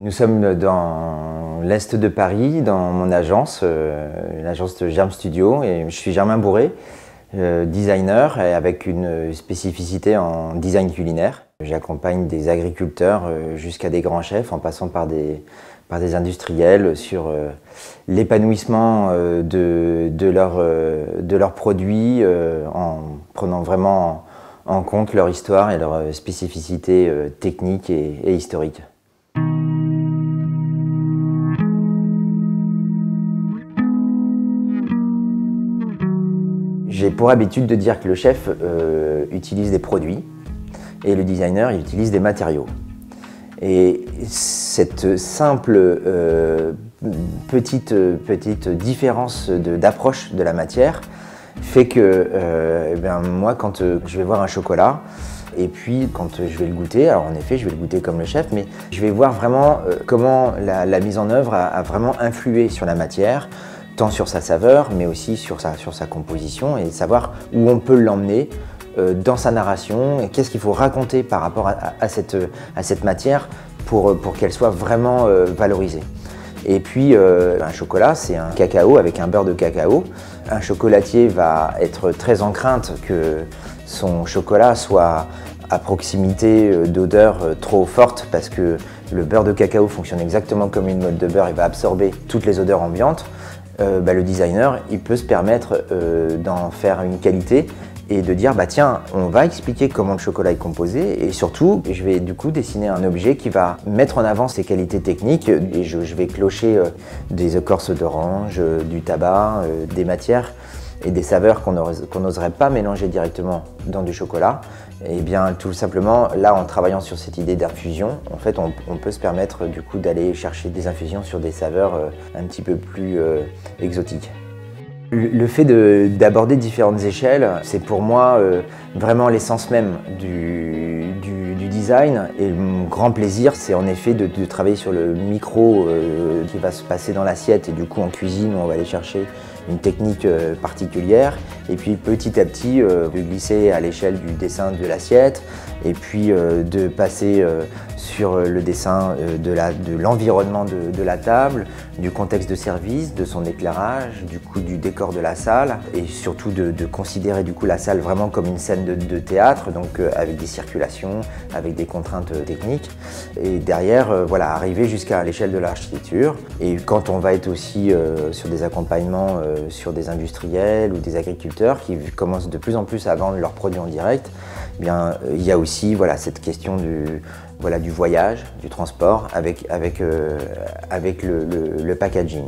Nous sommes dans l'Est de Paris, dans mon agence, l'agence de Germ Studio, et je suis Germain Bourré, designer avec une spécificité en design culinaire. J'accompagne des agriculteurs jusqu'à des grands chefs en passant par des industriels sur l'épanouissement de leurs produits en prenant vraiment en compte leur histoire et leur spécificité technique et historique. J'ai pour habitude de dire que le chef utilise des produits et le designer il utilise des matériaux. Et cette simple petite différence d'approche de la matière fait que moi quand je vais voir un chocolat, et puis quand je vais le goûter, alors en effet je vais le goûter comme le chef, mais je vais voir vraiment comment la mise en œuvre a vraiment influé sur la matière, tant sur sa saveur, mais aussi sur sa composition, et savoir où on peut l'emmener dans sa narration, et qu'est-ce qu'il faut raconter par rapport à cette matière pour qu'elle soit vraiment valorisée. Et puis un chocolat, c'est un cacao avec un beurre de cacao. Un chocolatier va être très en crainte que son chocolat soit à proximité d'odeurs trop fortes, parce que le beurre de cacao fonctionne exactement comme une motte de beurre et va absorber toutes les odeurs ambiantes. Le designer, il peut se permettre d'en faire une qualité et de dire tiens, on va expliquer comment le chocolat est composé, et surtout je vais du coup dessiner un objet qui va mettre en avant ses qualités techniques, et je vais clocher des écorces d'orange, du tabac, des matières et des saveurs qu'on n'oserait pas mélanger directement dans du chocolat. Et bien tout simplement, là en travaillant sur cette idée d'infusion, en fait on peut se permettre du coup d'aller chercher des infusions sur des saveurs un petit peu plus exotiques. Le fait d'aborder différentes échelles, c'est pour moi vraiment l'essence même du design, et mon grand plaisir, c'est en effet de travailler sur le micro qui va se passer dans l'assiette, et du coup en cuisine on va aller chercher une technique particulière, et puis petit à petit de glisser à l'échelle du dessin de l'assiette, et puis de passer sur le dessin de l'environnement de la table, du contexte de service, de son éclairage, du décor de la salle, et surtout de considérer du coup la salle vraiment comme une scène de théâtre, donc avec des circulations, avec des contraintes techniques, et derrière arriver jusqu'à l'échelle de l'architecture. Et quand on va être aussi sur des accompagnements sur des industriels ou des agriculteurs qui commencent de plus en plus à vendre leurs produits en direct, il y a aussi cette question du voyage, du transport avec le packaging.